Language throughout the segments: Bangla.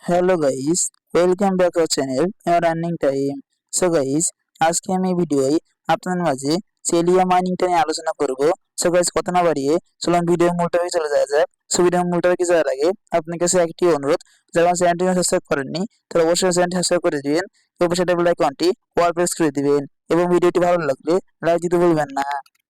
Hello guys, welcome back our channel running time. So guys, আজকে আমি এই ভিডিওয় আপনাদের মাঝে সেলিয়া মাইনিংটা নিয়ে আলোচনা করব। সো গাইস, কথা না বাড়িয়ে চলুন ভিডিও মূল টপিকে চলে যাওয়া যাক। সো ভিডিও মূল টপিকে যাওয়ার আগে আপনার কাছে একটি অনুরোধ, যারা আমার চ্যানেলটি সাবস্ক্রাইব করেননি তারা অবশ্যই চ্যানেলটি সাবস্ক্রাইব করে দিবেন এবং সেটা বেল আইকনটি অল প্রেস করে দিবেন এবং ভিডিওটি ভালো লাগলে লাইক দিতে ভুলবেন না।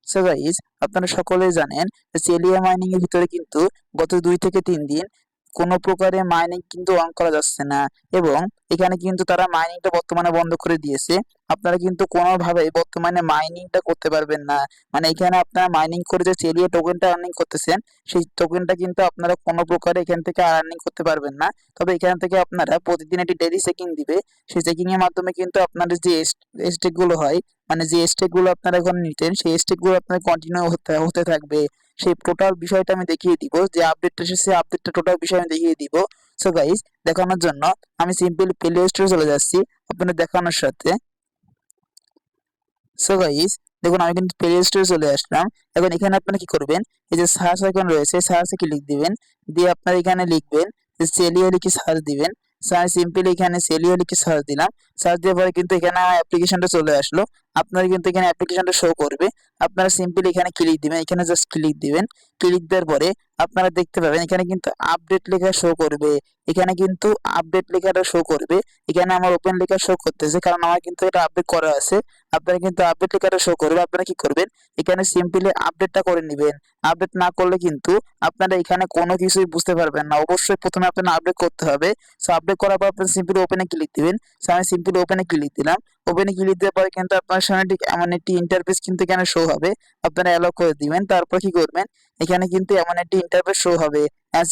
সো গাইস, আপনারা সকলেই জানেন যে সেলিয়া মাইনিং এর ভিতরে কিন্তু গত 2 থেকে 3 দিন কোনো প্রকারে মাইনিং কিন্তু অন করা যাচ্ছে না এবং এখানে কিন্তু তারা মাইনিংটা বর্তমানে বন্ধ করে দিয়েছে। আপনারা কিন্তু কোনোভাবে বর্তমানে মাইনিংটা করতে পারবেন না। মানে এখানে আপনারা মাইনিং করে যে চেলিয়ে টোকেনটা আর্নিং করতেছেন, সেই টোকেনটা কিন্তু আপনারা কোনো প্রকারে এখান থেকে আর্নিং করতে পারবেন না। তবে এখান থেকে আপনারা প্রতিদিন একটি ডেইলি চেকিং দিবে। সেই চেকিং এর মাধ্যমে কিন্তু আপনাদের যে স্টেক গুলো হয়, মানে যে স্টেক গুলো আপনারা এখন নিতেন, সেই স্টেক গুলো আপনার কন্টিনিউ হতে হতে থাকবে। সেই টোটাল বিষয়টা আমি দেখিয়ে দিব, যে আপডেটটা এসেছে আপডেটটা টোটাল বিষয় আমি দেখিয়ে দিব। সো গাইস, দেখানোর জন্য আমি সিম্পলি প্লে স্টোরে চলে যাচ্ছি আপনাদের দেখানোর সাথে। সো গাইস, দেখুন আমি কিন্তু প্লে স্টোরে চলে আসলাম। এখন এখানে আপনারা কি করবেন, এই যে সার্চ আইকন রয়েছে, সার্চে ক্লিক দিবেন, দিয়ে আপনারা এখানে লিখবেন যে সেলিও লিখে সার্চ দিবেন। আমি সিম্পলি এখানে সেলিও লিখে সার্চ দিলাম। সার্চ দেওয়ার পরে কিন্তু এখানে আমার অ্যাপ্লিকেশনটা চলে আসলো। আপনারা কিন্তু এখানে অ্যাপ্লিকেশনটা শো করবে। আপনারা সিম্পলি এখানে ক্লিক দিবেন, এখানে জাস্ট ক্লিক দিবেন। ক্লিক দেওয়ার পরে আপনারা দেখতে পাবেন এখানে কিন্তু আপডেট লেখা শো করবে। এখানে কিন্তু আপডেট লেখাটা শো করবে। এখানে আমার ওপেন লেখা শো করতেছে, কারণ আমার কিন্তু এটা আপডেট করা আছে। আপনারা কিন্তু আপডেট লেখাটা শো করবে। আপনারা কি করবেন, এখানে সিম্পলি আপডেটটা করে নেবেন। আপডেট না করলে কিন্তু আপনারা এখানে কোনো কিছুই বুঝতে পারবেন না। অবশ্যই প্রথমে আপনার আপডেট করতে হবে। সো আপডেট করার পর আপনি সিম্পলি ওপেনে ক্লিক দিবেন। সো আমি সিম্পলি ওপেনে ক্লিক দিলাম। ওপেনে ক্লিক দেওয়ার পরে কিন্তু আপনার সামনে ঠিক এমন একটি ইন্টারফেস কিন্তু এখানে শো হবে। আপনারা অ্যালাউ করে দিবেন। তারপর কি করবেন, এখানে কিন্তু এমন একটি ইন্টারফেস শো হবে।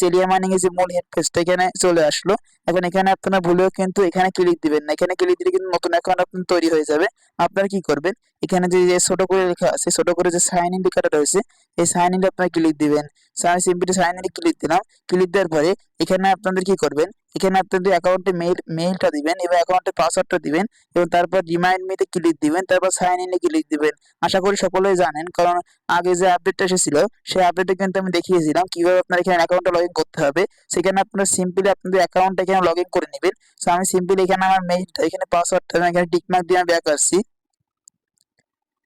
এরিয়া মাইনিং এর যে মূল হেড পেজটা এখানে চলে আসলো। এখন এখানে আপনারা ভুলেও কিন্তু এখানে ক্লিক দিবেন না। এখানে ক্লিক দিলে কিন্তু নতুন অ্যাকাউন্ট আপনার তৈরি হয়ে যাবে। আপনারা কি করবেন, এখানে যে ছোট করে লেখা আছে, ছোট করে যে সাইন ইন লেখাটা রয়েছে, এই সাইন ইন আপনারা ক্লিক দিবেন। আমি সিম্পলি সাইন ইন ক্লিক দিলাম। ক্লিক দেওয়ার পরে এখানে আপনাদের কি করবেন, এখানে আপনাদের অ্যাকাউন্টে মেইলটা দিবেন এবং অ্যাকাউন্টের পাসওয়ার্ডটা দিবেন এবং তারপর রিমাইন্ড মিতে ক্লিক দিবেন, তারপর সাইন ইনে ক্লিক দিবেন। আশা করি সকলেই জানেন, কারণ আগে যে আপডেটটা এসেছিল সেই আপডেটে কিন্তু আমি দেখিয়েছিলাম কিভাবে আপনার এখানে অ্যাকাউন্টটা লগ ইন করতে হবে। সেখানে আপনারা সিম্পলি আপনাদের অ্যাকাউন্টটা এখানে লগ ইন করে নেবেন। আমি সিম্পলি এখানে আমার মেইলটা, এখানে পাসওয়ার্ডটা আমি এখানে টিকমার্ক দিয়ে আমি ব্যাক আসছি।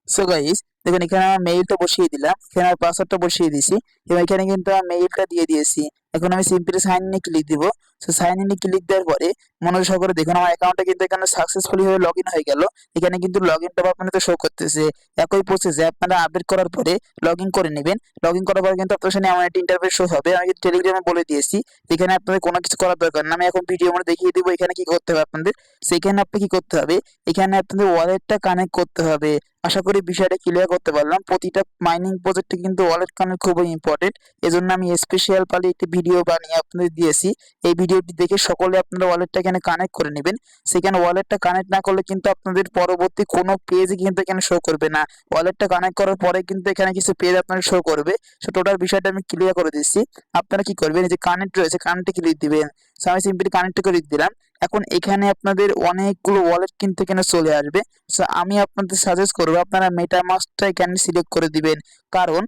সো গাইস, দেখুন এখানে আমার মেইলটা বসিয়ে দিলাম, এখানে আমার পাসওয়ার্ডটা বসিয়ে দিয়েছি এবং এখানে কিন্তু আমার মেইলটা দিয়ে দিয়েছি। এখন আমি সিম্পলি সাইন ইনে ক্লিক দিব। সো সাইন ইনে ক্লিক দেওয়ার পরে মনোযোগ সহকারে দেখুন আমার অ্যাকাউন্টটা কিন্তু এখানে সাকসেসফুলি ভাবে লগ ইন হয়ে গেল। এখানে কিন্তু লগ ইনটা আপনাদের শো করতেছে। একই প্রসেসে আপনারা আপডেট করার পরে লগ ইন করে নেবেন। লগ ইন করার পরে কিন্তু আপনার সামনে এমন একটা ইন্টারফেস শো হবে। আমি কিন্তু টেলিগ্রামে বলে দিয়েছি, এখানে আপনাদের কোনো কিছু করার দরকার না। আমি এখন ভিডিও মধ্যে দেখিয়ে দিব এখানে কি করতে হবে আপনাদের। সেখানে আপনি কি করতে হবে, এখানে আপনাদের ওয়ালেটটা কানেক্ট করতে হবে। আশা করি বিষয়টা ক্লিয়ার করতে পারলাম। প্রতিটা মাইনিং প্রজেক্টে কিন্তু ওয়ালেট কানেক্ট খুবই ইম্পর্টেন্ট। এজন্য আমি স্পেশাল পালি একটি ভিডিও বানিয়ে আপনাদের দিয়েছি। এই ভিডিওটি দেখে সকলে আপনারা ওয়ালেটটা এখানে কানেক্ট করে নেবেন। সেখানে ওয়ালেটটা কানেক্ট না করলে কিন্তু আপনাদের পরবর্তী কোনো পেজ কিন্তু এখানে শো করবে না। ওয়ালেটটা কানেক্ট করার পরে কিন্তু এখানে কিছু পেজ আপনার শো করবে। সো টোটাল বিষয়টা আমি ক্লিয়ার করে দিচ্ছি। আপনারা কি করবেন, এই যে কানেক্ট রয়েছে, কানেক্টে ক্লিক দিবেন। সো আমি সিম্পলি কানেক্টে ক্লিক দিলাম। এখন এখানে আপনাদের অনেকগুলো ওয়ালেট কিন্তু এখানে চলে আসবে। সো আমি আপনাদের সাজেস্ট করবো আপনারা মেটামাস্কটা এখানে সিলেক্ট করে দিবেন। কারণ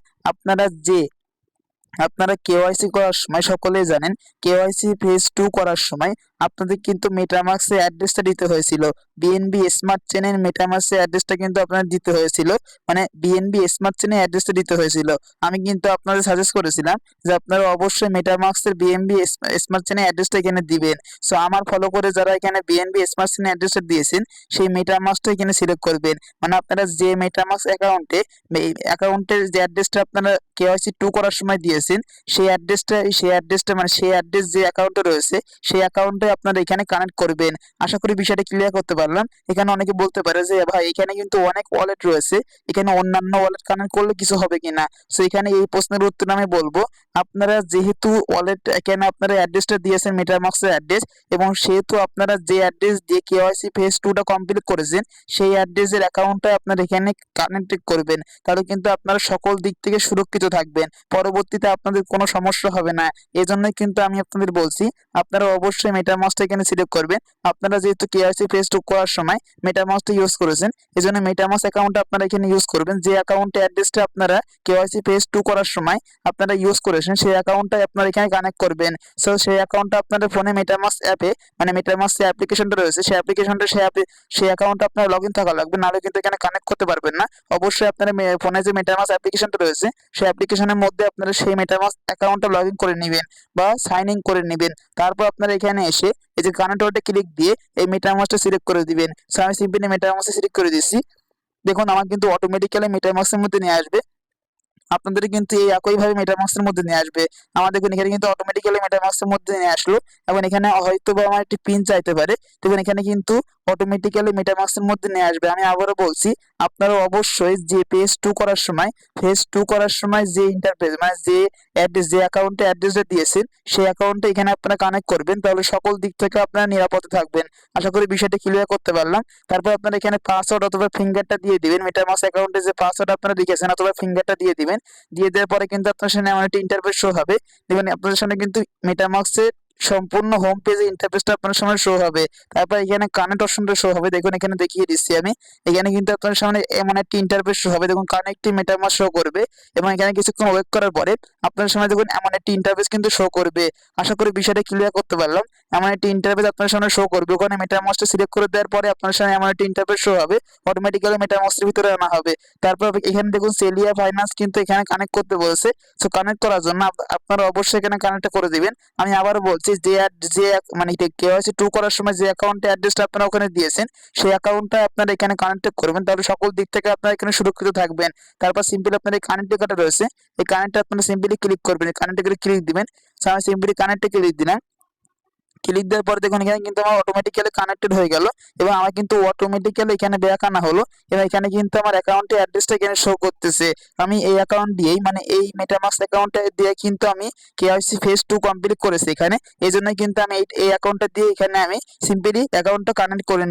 আপনারা কেওয়াইসি করার সময় সকলেই জানেন, কেওয়াইসি ফেজ 2 করার সময় আপনাদের কিন্তু মেটামাস্কের অ্যাড্রেসটা দিতে হয়েছিল। বিএনবি স্মার্ট চেনের মেটামাস্কের অ্যাড্রেসটা কিন্তু আপনাদের দিতে হয়েছিল, মানে বিএনবি স্মার্ট চেনের অ্যাড্রেসটা দিতে হয়েছিল। আমি কিন্তু আপনাদের সাজেস্ট করেছিলাম যে আপনারা অবশ্যই মেটামাস্কের বিএনবি স্মার্ট চেনের অ্যাড্রেসটা এখানে দিবেন। সো আমার ফলো করে যারা এখানে বিএনবি স্মার্ট চেনের অ্যাড্রেসটা দিয়েছেন, সেই মেটামাস্কটা এখানে সিলেক্ট করবেন। মানে আপনারা যে মেটামাস্ক অ্যাকাউন্টের যে অ্যাড্রেসটা আপনারা কেওয়াইসি 2 করার সময় দিয়েছেন, সেই অ্যাড্রেসটা মানে সেই অ্যাড্রেস যে অ্যাকাউন্টে রয়েছে, সেই অ্যাকাউন্টে আপনারা এখানে কানেক্ট করবেন। আশা করি বিষয়টা ক্লিয়ার করতে পারলাম। এখানে অনেকে বলতে পারে যে ভাই এখানে কিন্তু অনেক ওয়ালেট রয়েছে, এখানে অন্যান্য ওয়ালেট কানেক্ট করলে কিছু হবে কিনা। সো এখানে এই প্রশ্নের উত্তর আমি বলবো, আপনারা যেহেতু ওয়ালেট এখানে আপনারা অ্যাড্রেসটা দিয়েছেন মেটামাস্কের অ্যাড্রেস, এবং সেহেতু আপনারা যে অ্যাড্রেস দিয়ে কেওয়াইসি ফেজ 2টা কমপ্লিট করেছেন, সেই অ্যাড্রেসের অ্যাকাউন্টটা আপনারা এখানে কানেক্ট করবেন। তাহলে কিন্তু আপনারা সকল দিক থেকে সুরক্ষিত থাকবেন, পরবর্তীতে আপনাদের কোনো সমস্যা হবে না। এজন্যই কিন্তু আমি আপনাদের বলছি আপনারা অবশ্যই মেটামাস্কটা এখানে সিলেক্ট করবেন। আপনারা যেহেতু কেওয়াইসি ফেস 2 করার সময় মেটামাস্কটা ইউজ করেছেন, এজন্য মেটামাস্ক অ্যাকাউন্টটা আপনারা এখানে ইউজ করবেন। যে অ্যাকাউন্টে অ্যাড্রেসটা আপনারা কেওয়াইসি ফেস 2 করার সময় আপনারা ইউজ করেছেন, সেই অ্যাকাউন্টটাই আপনারা এখানে কানেক্ট করবেন। সো সেই অ্যাকাউন্টটা আপনাদের ফোনে মেটামাস্ক অ্যাপে, মানে মেটামাস্ক যে অ্যাপ্লিকেশনটা রয়েছে সেই অ্যাপ্লিকেশনটা সেই অ্যাকাউন্টে আপনার লগইন থাকা লাগবে, নাহলে কিন্তু এখানে কানেক্ট করতে পারবেন না। অবশ্যই আপনার ফোনে যে মেটামাস্ক অ্যাপ্লিকেশনটা রয়েছে সেই অ্যাপ্লিকেশনের মধ্যে আপনারা সেই মেটামাস্ক অ্যাকাউন্টটা লগইন করে নেবেন বা সাইন ইন করে নেবেন। তারপর আপনারা এখানে এসে এই যে কানেক্ট ওয়ালেটে ক্লিক দিয়ে এই মেটামাস্কটা সিলেক্ট করে দিবেন। সো আমি সিম্পলি মেটামাস্কটা সিলেক্ট করে দিচ্ছি। দেখুন আমার কিন্তু অটোমেটিক্যালি মেটামাস্কের মধ্যে নিয়ে আসবে। আপনাদের কিন্তু এই একইভাবে মেটামাস্কের মধ্যে নিয়ে আসবে। আমার দেখুন এখানে কিন্তু অটোমেটিক্যালি মেটামাস্কের মধ্যে নিয়ে আসলো এবং এখানে হয়তো বা আমার একটি পিন চাইতে পারে। দেখুন এখানে কিন্তু অটোমেটিক্যালি মেটামাস্কের মধ্যে নিয়ে আসবে। আমি আবারও বলছি, আপনারা অবশ্যই যে ফেজ 2 করার সময় যে ইন্টারফেস, মানে যে অ্যাড্রেস, যে অ্যাকাউন্টে অ্যাড্রেসটা দিয়েছেন সেই অ্যাকাউন্টে এখানে আপনারা কানেক্ট করবেন, তাহলে সকল দিক থেকে আপনারা নিরাপদে থাকবেন। আশা করি বিষয়টা ক্লিয়ার করতে পারলাম। তারপর আপনারা এখানে পাসওয়ার্ড অথবা ফিঙ্গারটা দিয়ে দিবেন। মেটামাস্ক অ্যাকাউন্টে যে পাসওয়ার্ড আপনারা লিখেছেন অথবা ফিঙ্গারটা দিয়ে দিবেন। দিয়ে দেওয়ার পরে কিন্তু আপনার সামনে এমন একটা ইন্টারফেস শো হবে। দেখুন আপনাদের সামনে কিন্তু মেটামাস্কের সম্পূর্ণ হোম পেজে ইন্টারফেসটা আপনার সামনে শো হবে। তারপর এখানে কানেক্ট অপশনটা শো হবে। দেখুন এখানে দেখিয়ে দিচ্ছি আমি। এখানে কিন্তু আপনার সামনে এমন একটি ইন্টারফেস শো হবে। দেখুন কানেক্টিং মেটামাস্ক শো করবে এবং এখানে কিছুক্ষণ ওয়েট করার পরে আপনার সামনে দেখুন এমন একটি ইন্টারফেস কিন্তু শো করবে। আশা করি বিষয়টা ক্লিয়ার করতে পারলাম। এমন একটি ইন্টারফেস আপনার সামনে শো করবে। ওখানে মেটামাস্কটা সিলেক্ট করে দেওয়ার পরে আপনার সামনে এমন একটি ইন্টারফেস শো হবে। অটোমেটিক্যালি মেটামাস্কের ভিতরে আনা হবে। তারপর এখানে দেখুন সেলিয়া ফাইন্যান্স কিন্তু এখানে কানেক্ট করতে বলেছে। সো কানেক্ট করার জন্য আপনারা অবশ্যই এখানে কানেক্ট করে দিবেন। আমি আবারও বলছি, মানে কেওয়াইসি 2 করার সময় যে অ্যাকাউন্টে অ্যাড্রেসটা আপনারা ওখানে দিয়েছেন সেই অ্যাকাউন্টটা আপনারা এখানে কানেক্ট করবেন, তাহলে সকল দিক থেকে আপনারা এখানে সুরক্ষিত থাকবেন। তারপর সিম্পলি আপনার এই কানেক্ট লেখাটা রয়েছে, এই কানেক্টে আপনারা সিম্পলি ক্লিক করবেন। কানেক্টে ক্লিক দিবেন। সো আমি সিম্পলি কানেক্টে ক্লিক দিলাম। ক্লিক দেওয়ার পরে দেখুন এখানে কিন্তু আমার অটোমেটিক্যালি কানেক্টেড হয়ে গেল এবং আমার কিন্তু অটোমেটিক্যালি এখানে ব্যাক আনা হলো এবং এখানে কিন্তু আমার অ্যাকাউন্টের অ্যাড্রেসটা এখানে শো করতেছে। আমি এই অ্যাকাউন্ট দিয়েই, মানে এই মেটামাস্ক অ্যাকাউন্টটা দিয়ে কিন্তু আমি কেওয়াইসি ফেজ 2 কমপ্লিট করেছি এখানে। এই জন্য কিন্তু আমি এই অ্যাকাউন্টটা দিয়ে এখানে আমি সিম্পলি অ্যাকাউন্টটা কানেক্ট করে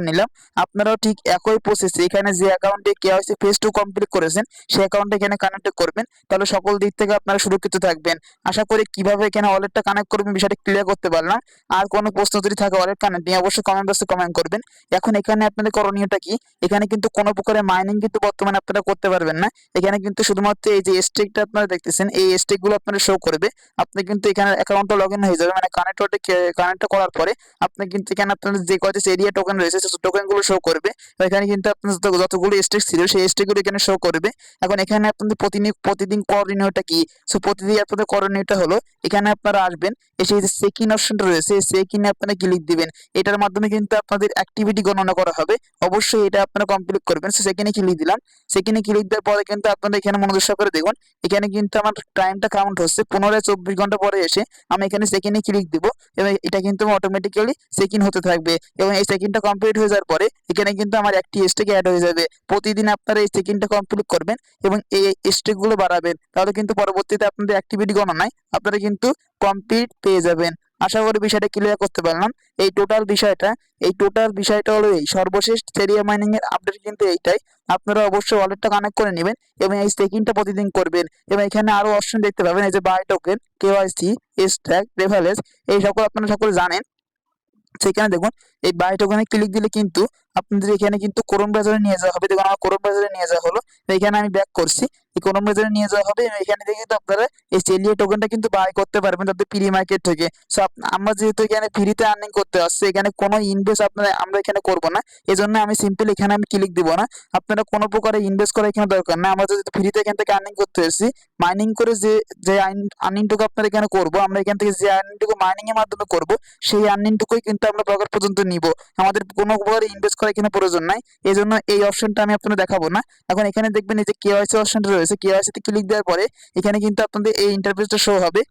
নিলাম। আপনারাও ঠিক একই প্রসেসে এখানে যে অ্যাকাউন্টে কেওয়াইসি ফেজ 2 কমপ্লিট করেছেন সেই অ্যাকাউন্টে এখানে কানেক্ট করবেন, তাহলে সকল দিক থেকে আপনারা সুরক্ষিত থাকবেন। আশা করি কিভাবে এখানে ওয়ালেটটা কানেক্ট করবেন বিষয়টা ক্লিয়ার করতে পারলাম। আর কোনো প্রশ্ন যদি থাকে ওয়ালেট কানেক্ট নিয়ে অবশ্যই কমেন্ট বক্সে কমেন্ট করবেন। এখন এখানে আপনাদের করণীয়টা কি? এখানে কিন্তু কোনো প্রকারের মাইনিং কিন্তু বর্তমানে আপনারা করতে পারবেন না। এখানে কিন্তু শুধুমাত্র এই যে স্টেকটা আপনারা দেখতেছেন এই স্টেকগুলো আপনারা শো করবে। আপনি কিন্তু এখানে অ্যাকাউন্টটা লগইন হয়ে যাবে, মানে কানেক্ট করার পরে আপনি কিন্তু এখানে আপনার যে কয়টা এরিয়া টোকেন রয়েছে সেই টোকেনগুলো শো করবে। এখানে কিন্তু আপনার যতগুলো স্টেক ছিল সেই স্টেকগুলো এখানে শো করবে। এখন এখানে আপনাদের প্রতিদিন করণীয়টা কি? সো প্রতিদিন আপনাদের করণীয়টা হলো এখানে আপনারা আসবেন, এসে যে চেক ইন অপশনটা রয়েছে এই চেক ইনে আপনারা ক্লিক দিবেন। এটার মাধ্যমে কিন্তু আপনাদের অ্যাক্টিভিটি গণনা করা হবে। অবশ্যই এটা আপনারা কমপ্লিট করবেন। সো চেক ইনে ক্লিক দিলাম। চেক ইনে ক্লিক দেওয়ার পরে কিন্তু আপনারা এখানে মনোযোগ সহকারে দেখুন, এখানে কিন্তু আমার টাইমটা কাউন্ট হচ্ছে। 15-24 ঘন্টা পরে এসে আমি এখানে চেক ইনে ক্লিক দিব এবং এটা কিন্তু অটোমেটিক্যালি চেক ইন হতে থাকবে এবং এই চেক ইনটা কমপ্লিট হয়ে যাওয়ার পরে এখানে কিন্তু আমার একটি স্টেক অ্যাড হয়ে যাবে। প্রতিদিন আপনারা এই চেক ইনটা কমপ্লিট করবেন এবং এই স্টেকগুলো বাড়াবেন, তাহলে কিন্তু পরবর্তীতে আপনাদের অ্যাক্টিভিটি গণনায় আপনারা কিন্তু কমপ্লিট পেয়ে যাবেন। আশা করি বিষয়টা ক্লিয়ার করতে পারলাম। এই টোটাল বিষয়টা হলো এই সর্বশেষ সেরিয়া মাইনিং এর আপডেট কিন্তু এইটাই। আপনারা অবশ্যই ওয়ালেটটা কানেক্ট করে নেবেন এবং এই স্টেকিংটা প্রতিদিন করবেন এবং এখানে আরো অপশন দেখতে পাবেন, এই যে by token, KYC, stack, reference, এই সকল আপনারা সকলে জানেন। সেখানে দেখুন এই বাই টোকেনে ক্লিক দিলে কিন্তু আপনাদের এখানে কিন্তু ক্রোম ব্রাউজারে নিয়ে যাওয়া হবে। দেখুন আমার ক্রোম ব্রাউজারে নিয়ে যাওয়া হলো। এখানে আমি ব্যাক করছি, এই ক্রোম ব্রাউজারে নিয়ে যাওয়া হবে এবং এখানে থেকে কিন্তু আপনারা এই সেলিয়া টোকেনটা কিন্তু বাই করতে পারবেন তাদের প্রি মার্কেট থেকে। সো আমরা যেহেতু এখানে ফ্রিতে আর্নিং করতে আসছি, এখানে কোনো ইনভেস্ট আমরা এখানে করব না। এজন্য আমি সিম্পল এখানে আমি ক্লিক দিব না। আপনারা কোনো প্রকারে ইনভেস্ট করার এখানে দরকার না। আমরা যেহেতু ফ্রিতে এখান থেকে আর্নিং করতে এসেছি, মাইনিং করে যে আর্নিংটুকু আপনারা এখানে করব, আমরা এখান থেকে যে আর্নিংটুকু মাইনিং এর মাধ্যমে করব সেই আর্নিংটুকুই কিন্তু আমরা পকেট পর্যন্ত নিব। আমাদের কোনো প্রকার ইনভেস্ট করার এখানে প্রয়োজন নাই। এই জন্য এই অপশনটা আমি আপনাদের দেখাবো না। এখন এখানে দেখবেন এই যে কেওয়াইসি অপশনটা রয়েছে, কেওয়াইসি তে ক্লিক দেওয়ার পরে এখানে কিন্তু আপনাদের এই ইন্টারফেসটা শো হবে।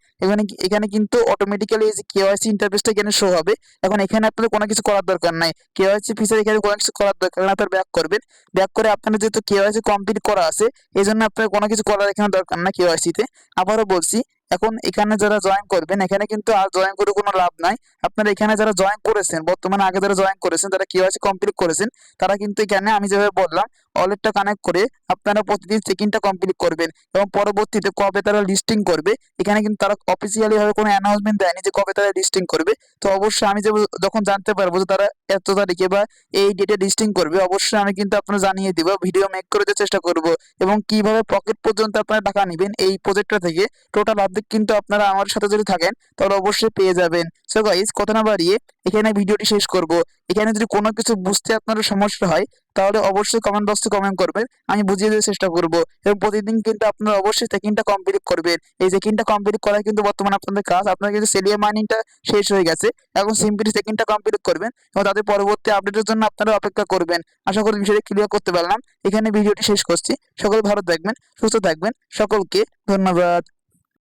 এখানে কিন্তু অটোমেটিক্যালি এই যে কেওয়াইসি ইন্টারফেসটা এখানে শো হবে। এখন এখানে আপনাদের কোনো কিছু করার দরকার নাই। কেওয়াইসি ফিচার এখানে কোনো কিছু করার দরকার না। আপনারা ব্যাক করবেন। ব্যাক করে আপনাদের যেহেতু কেওয়াইসি কমপ্লিট করা আছে এই জন্য আপনার কোনো কিছু করার এখানে দরকার না কেওয়াইসি তে। আবারও বলছি, এখন এখানে যারা জয়েন করবেন, এখানে কিন্তু আর জয়েন করে কোনো লাভ নাই। আপনারা এখানে যারা জয়েন করেছেন, বর্তমানে আগে যারা জয়েন করেছেন, যারা কেওয়াইসি কমপ্লিট করেছেন, তারা কিন্তু এখানে আমি যেভাবে বললাম ওয়ালেটটা কানেক্ট করে আপনারা প্রতিদিন চেক-ইনটা কমপ্লিট করবেন এবং পরবর্তীতে কবে তারা লিস্টিং করবে, এখানে কিন্তু তারা অফিসিয়ালি ভাবে কোনো অ্যানাউন্সমেন্ট দেয়নি যে কবে তারা লিস্টিং করবে। তো অবশ্যই আমি যে যখন জানতে পারবো যে তারা এত তারিখে বা এই ডেটে লিস্টিং করবে, অবশ্যই আমি কিন্তু আপনার জানিয়ে দিব, ভিডিও মেক করে দেওয়ার চেষ্টা করব এবং কিভাবে পকেট পর্যন্ত আপনারা টাকা নেবেন এই প্রজেক্টটা থেকে টোটাল আপডেট কিন্তু আপনারা আমার সাথে যদি থাকেন তাহলে অবশ্যই পেয়ে যাবেন। সো গাইস, কথা না বাড়িয়ে এখানে ভিডিওটি শেষ করব। এখানে যদি কোনো কিছু বুঝতে আপনার সমস্যা হয় তাহলে অবশ্যই কমেন্ট বক্সে কমেন্ট করবেন, আমি বুঝিয়ে দেওয়ার চেষ্টা করব। এবং প্রতিদিন কিন্তু আপনারা অবশ্যই চেক-ইনটা কমপ্লিট করবেন। এই চেক-ইনটা কমপ্লিট করা কিন্তু বর্তমানে আপনাদের কাজ। আপনার কিন্তু সেলিয়া মাইনিংটা শেষ হয়ে গেছে, এখন সিম্পলি চেক-ইনটা কমপ্লিট করবেন এবং তাদের পরবর্তী আপডেটের জন্য আপনারা অপেক্ষা করবেন। আশা করি বিষয়টি ক্লিয়ার করতে পারলাম। এখানে ভিডিওটি শেষ করছি। সকলে ভালো থাকবেন, সুস্থ থাকবেন। সকলকে ধন্যবাদ।